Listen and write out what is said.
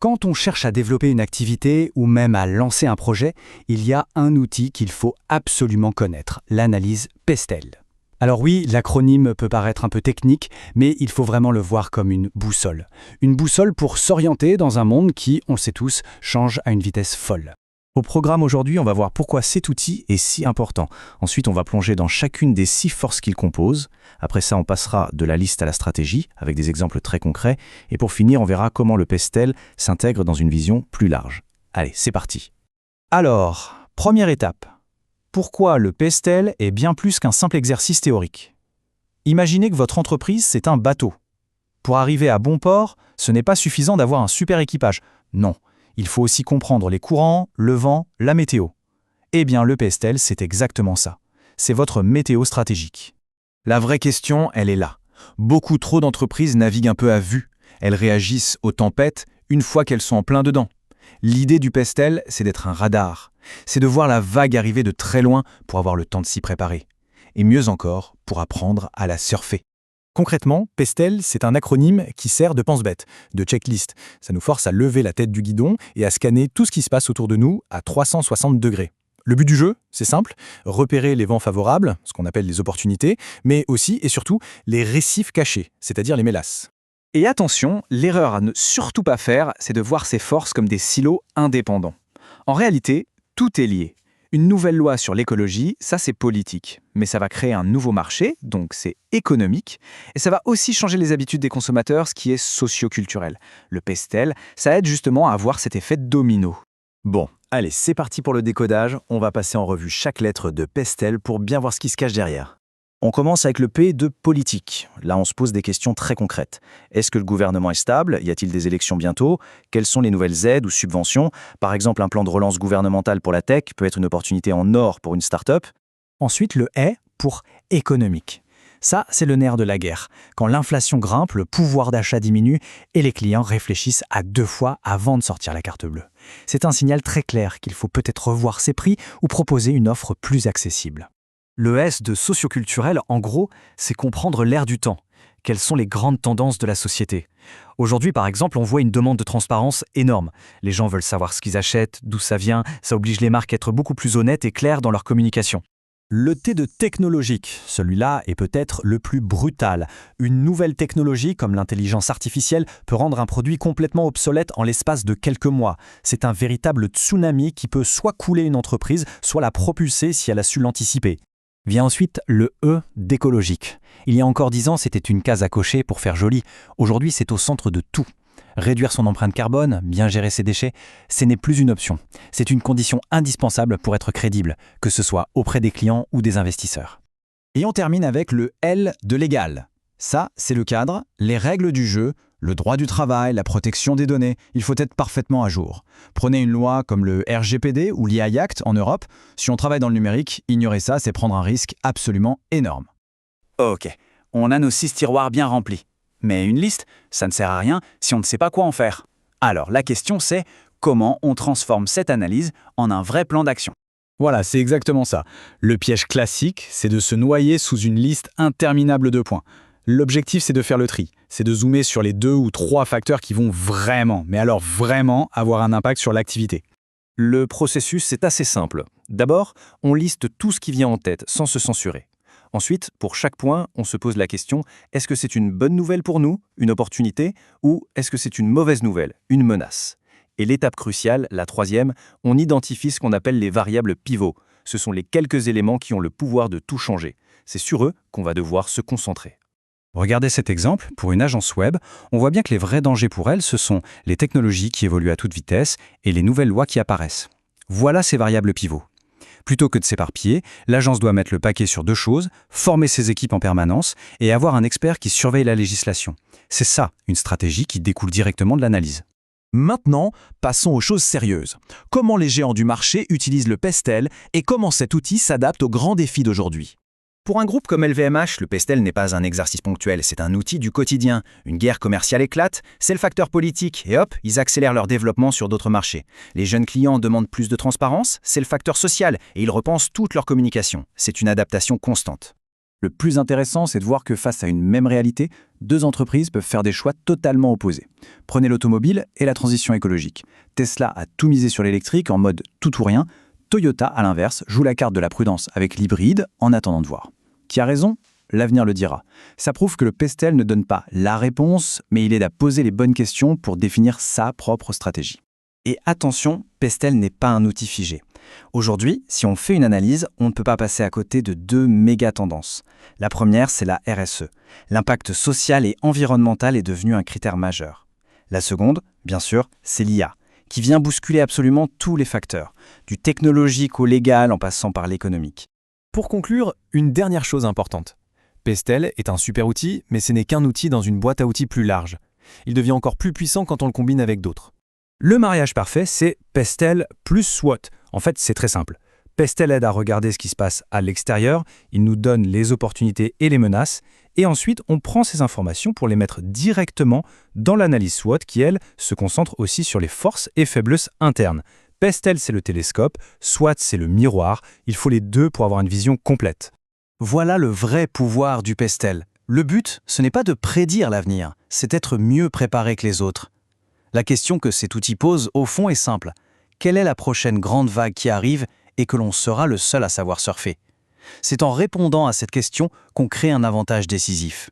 Quand on cherche à développer une activité ou même à lancer un projet, il y a un outil qu'il faut absolument connaître, l'analyse PESTEL. Alors oui, l'acronyme peut paraître un peu technique, mais il faut vraiment le voir comme une boussole. Une boussole pour s'orienter dans un monde qui, on le sait tous, change à une vitesse folle. Au programme aujourd'hui, on va voir pourquoi cet outil est si important. Ensuite, on va plonger dans chacune des 6 forces qu'il compose. Après ça, on passera de la liste à la stratégie, avec des exemples très concrets. Et pour finir, on verra comment le PESTEL s'intègre dans une vision plus large. Allez, c'est parti. Alors, première étape. Pourquoi le PESTEL est bien plus qu'un simple exercice théorique? Imaginez que votre entreprise, c'est un bateau. Pour arriver à bon port, ce n'est pas suffisant d'avoir un super équipage. Non. Il faut aussi comprendre les courants, le vent, la météo. Eh bien, le PESTEL, c'est exactement ça. C'est votre météo stratégique. La vraie question, elle est là. Beaucoup trop d'entreprises naviguent un peu à vue. Elles réagissent aux tempêtes une fois qu'elles sont en plein dedans. L'idée du PESTEL, c'est d'être un radar. C'est de voir la vague arriver de très loin pour avoir le temps de s'y préparer. Et mieux encore, pour apprendre à la surfer. Concrètement, PESTEL, c'est un acronyme qui sert de pense-bête, de checklist. Ça nous force à lever la tête du guidon et à scanner tout ce qui se passe autour de nous à 360 degrés. Le but du jeu, c'est simple, repérer les vents favorables, ce qu'on appelle les opportunités, mais aussi et surtout les récifs cachés, c'est-à-dire les mélasses. Et attention, l'erreur à ne surtout pas faire, c'est de voir ces forces comme des silos indépendants. En réalité, tout est lié. Une nouvelle loi sur l'écologie, ça c'est politique. Mais ça va créer un nouveau marché, donc c'est économique. Et ça va aussi changer les habitudes des consommateurs, ce qui est socio-culturel. Le PESTEL, ça aide justement à avoir cet effet domino. Bon, allez, c'est parti pour le décodage. On va passer en revue chaque lettre de PESTEL pour bien voir ce qui se cache derrière. On commence avec le P de politique. Là, on se pose des questions très concrètes. Est-ce que le gouvernement est stable? Y a-t-il des élections bientôt? Quelles sont les nouvelles aides ou subventions? Par exemple, un plan de relance gouvernemental pour la tech peut être une opportunité en or pour une start-up. Ensuite, le E pour économique. Ça, c'est le nerf de la guerre. Quand l'inflation grimpe, le pouvoir d'achat diminue et les clients réfléchissent à 2 fois avant de sortir la carte bleue. C'est un signal très clair qu'il faut peut-être revoir ses prix ou proposer une offre plus accessible. Le S de socioculturel, en gros, c'est comprendre l'ère du temps. Quelles sont les grandes tendances de la société? Aujourd'hui, par exemple, on voit une demande de transparence énorme. Les gens veulent savoir ce qu'ils achètent, d'où ça vient, ça oblige les marques à être beaucoup plus honnêtes et claires dans leur communication. Le T de technologique, celui-là est peut-être le plus brutal. Une nouvelle technologie comme l'intelligence artificielle peut rendre un produit complètement obsolète en l'espace de quelques mois. C'est un véritable tsunami qui peut soit couler une entreprise, soit la propulser si elle a su l'anticiper. Vient ensuite le E d'écologique. Il y a encore 10 ans, c'était une case à cocher pour faire joli. Aujourd'hui, c'est au centre de tout. Réduire son empreinte carbone, bien gérer ses déchets, ce n'est plus une option. C'est une condition indispensable pour être crédible, que ce soit auprès des clients ou des investisseurs. Et on termine avec le L de légal. Ça, c'est le cadre, les règles du jeu, le droit du travail, la protection des données. Il faut être parfaitement à jour. Prenez une loi comme le RGPD ou l'IA Act en Europe. Si on travaille dans le numérique, ignorer ça, c'est prendre un risque absolument énorme. Ok, on a nos 6 tiroirs bien remplis. Mais une liste, ça ne sert à rien si on ne sait pas quoi en faire. Alors la question c'est, comment on transforme cette analyse en un vrai plan d'action? Voilà, c'est exactement ça. Le piège classique, c'est de se noyer sous une liste interminable de points. L'objectif, c'est de faire le tri. C'est de zoomer sur les 2 ou 3 facteurs qui vont vraiment, mais alors vraiment, avoir un impact sur l'activité. Le processus, c'est assez simple. D'abord, on liste tout ce qui vient en tête, sans se censurer. Ensuite, pour chaque point, on se pose la question, est-ce que c'est une bonne nouvelle pour nous, une opportunité, ou est-ce que c'est une mauvaise nouvelle, une menace? Et l'étape cruciale, la 3e, on identifie ce qu'on appelle les variables pivots. Ce sont les quelques éléments qui ont le pouvoir de tout changer. C'est sur eux qu'on va devoir se concentrer. Regardez cet exemple, pour une agence web, on voit bien que les vrais dangers pour elle, ce sont les technologies qui évoluent à toute vitesse et les nouvelles lois qui apparaissent. Voilà ces variables pivots. Plutôt que de s'éparpiller, l'agence doit mettre le paquet sur 2 choses, former ses équipes en permanence et avoir un expert qui surveille la législation. C'est ça, une stratégie qui découle directement de l'analyse. Maintenant, passons aux choses sérieuses. Comment les géants du marché utilisent le PESTEL et comment cet outil s'adapte aux grands défis d'aujourd'hui? Pour un groupe comme LVMH, le PESTEL n'est pas un exercice ponctuel, c'est un outil du quotidien. Une guerre commerciale éclate, c'est le facteur politique, et hop, ils accélèrent leur développement sur d'autres marchés. Les jeunes clients demandent plus de transparence, c'est le facteur social, et ils repensent toute leur communication. C'est une adaptation constante. Le plus intéressant, c'est de voir que face à une même réalité, deux entreprises peuvent faire des choix totalement opposés. Prenez l'automobile et la transition écologique. Tesla a tout misé sur l'électrique en mode tout ou rien. Toyota, à l'inverse, joue la carte de la prudence avec l'hybride en attendant de voir. Qui a raison ? L'avenir le dira. Ça prouve que le pestel ne donne pas la réponse, mais il aide à poser les bonnes questions pour définir sa propre stratégie. Et attention, pestel n'est pas un outil figé. Aujourd'hui, si on fait une analyse, on ne peut pas passer à côté de deux méga tendances. La première, c'est la RSE. L'impact social et environnemental est devenu un critère majeur. La seconde, bien sûr, c'est l'IA, qui vient bousculer absolument tous les facteurs, du technologique au légal en passant par l'économique. Pour conclure, une dernière chose importante. Pestel est un super outil, mais ce n'est qu'un outil dans une boîte à outils plus large. Il devient encore plus puissant quand on le combine avec d'autres. Le mariage parfait, c'est pestel plus SWOT. En fait, c'est très simple. Pestel aide à regarder ce qui se passe à l'extérieur, il nous donne les opportunités et les menaces, et ensuite on prend ces informations pour les mettre directement dans l'analyse SWOT qui, elle, se concentre aussi sur les forces et faiblesses internes. Pestel, c'est le télescope, SWOT, c'est le miroir, il faut les deux pour avoir une vision complète. Voilà le vrai pouvoir du pestel. Le but, ce n'est pas de prédire l'avenir, c'est d'être mieux préparé que les autres. La question que cet outil pose, au fond, est simple. Quelle est la prochaine grande vague qui arrive et que l'on sera le seul à savoir surfer ? C'est en répondant à cette question qu'on crée un avantage décisif.